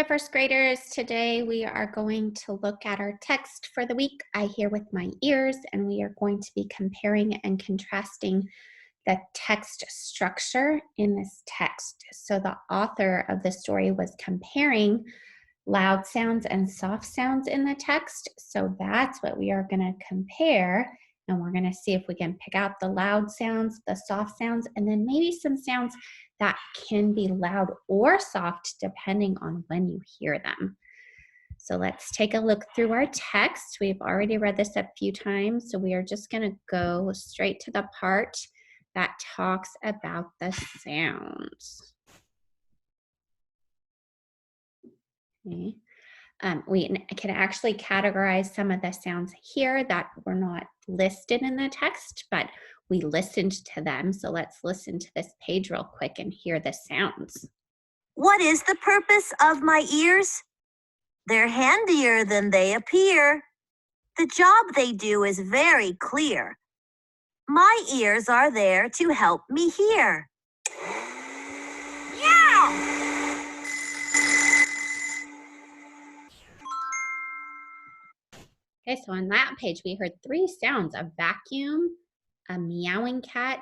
Hi, first graders. Today we are going to look at our text for the week, I Hear with My Ears, and we are going to be comparing and contrasting the text structure in this text. So the author of the story was comparing loud sounds and soft sounds in the text. So that's what we are going to compare. And we're going to see if we can pick out the loud sounds, the soft sounds, and then maybe some sounds that can be loud or soft depending on when you hear them. So let's take a look through our text. We've already read this a few times, so we are just going to go straight to the part that talks about the sounds. Okay. We can actually categorize some of the sounds here that were not listed in the text, but we listened to them. So let's listen to this page real quick and hear the sounds. What is the purpose of my ears? They're handier than they appear. The job they do is very clear. My ears are there to help me hear. Okay, so on that page, we heard three sounds: a vacuum, a meowing cat,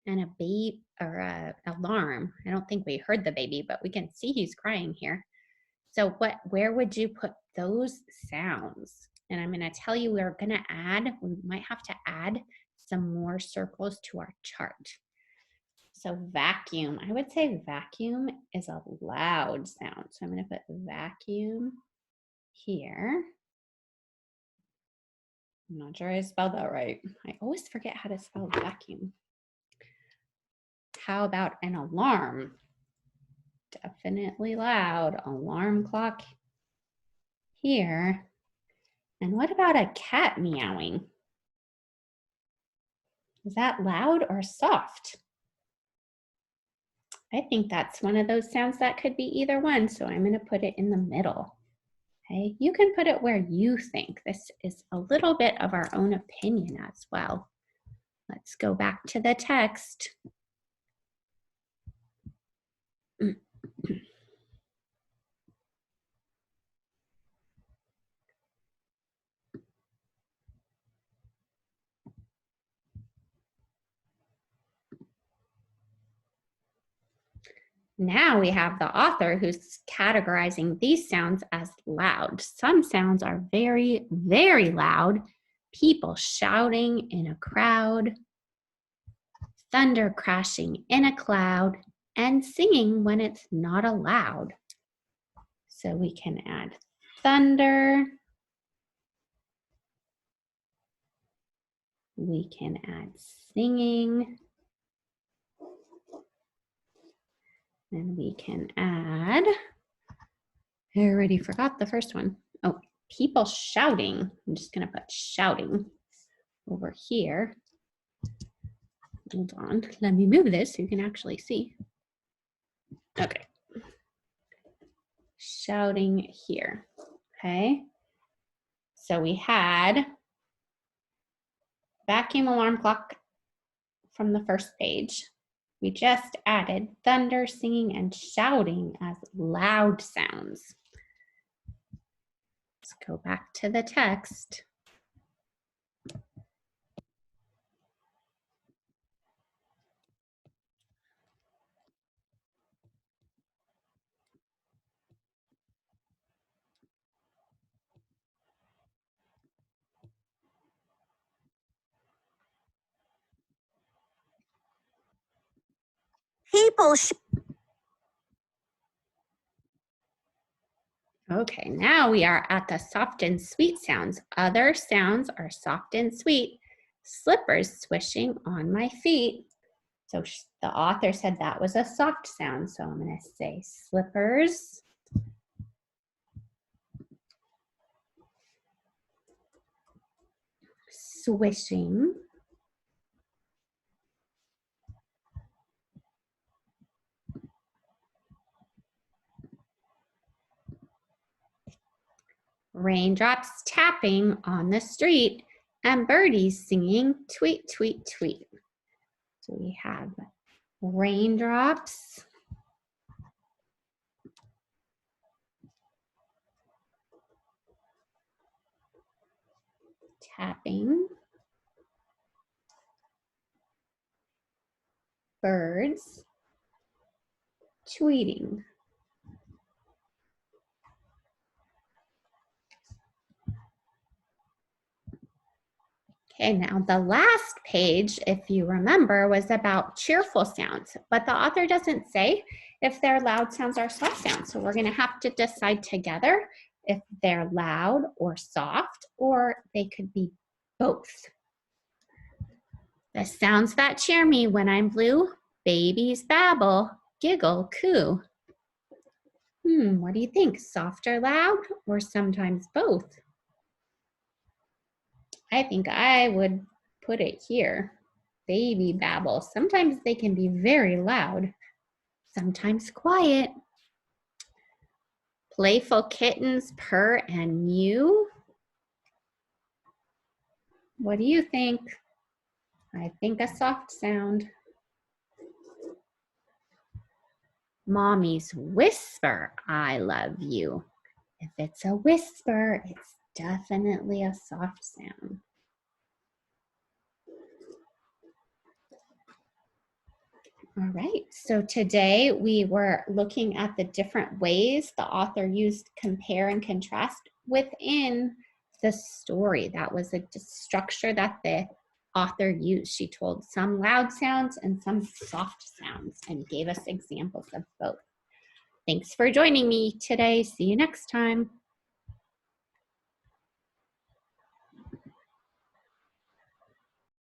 and a baby or a alarm. I don't think we heard the baby, but we can see he's crying here. So where would you put those sounds? And I'm going to tell you we might have to add some more circles to our chart. So vacuum, I would say vacuum is a loud sound. So I'm going to put vacuum here. I'm not sure I spelled that right. I always forget how to spell vacuum. How about an alarm? Definitely loud. Alarm clock here. And what about a cat meowing? Is that loud or soft? I think that's one of those sounds that could be either one, so I'm going to put it in the middle. Okay, you can put it where you think. This is a little bit of our own opinion as well. Let's go back to the text. Now we have the author who's categorizing these sounds as loud. Some sounds are very, very loud. People shouting in a crowd, thunder crashing in a cloud, and singing when it's not allowed. So we can add thunder. We can add singing. And we can add, I already forgot the first one. Oh, people shouting. I'm just going to put shouting over here. Hold on. Let me move this so you can actually see. Okay. Shouting here. Okay. So we had vacuum alarm clock from the first page. We just added thunder, singing, and shouting as loud sounds. Let's go back to the text. Okay, now we are at the soft and sweet sounds. Other sounds are soft and sweet. Slippers swishing on my feet. So the author said that was a soft sound. So I'm going to say slippers. Swishing. Raindrops tapping on the street, and birdies singing tweet, tweet, tweet. So we have raindrops tapping, birds, tweeting. Okay, now the last page, if you remember, was about cheerful sounds, but the author doesn't say if they're loud sounds or soft sounds. So we're going to have to decide together if they're loud or soft, or they could be both. The sounds that cheer me when I'm blue: babies babble, giggle, coo. What do you think? Soft or loud, or sometimes both? I think I would put it here. Baby babble. Sometimes they can be very loud, sometimes quiet. Playful kittens purr and mew. What do you think? I think a soft sound. Mommies whisper, I love you. If it's a whisper, it's definitely a soft sound. All right, so today we were looking at the different ways the author used compare and contrast within the story. That was a structure that the author used. She told some loud sounds and some soft sounds and gave us examples of both. Thanks for joining me today. See you next time.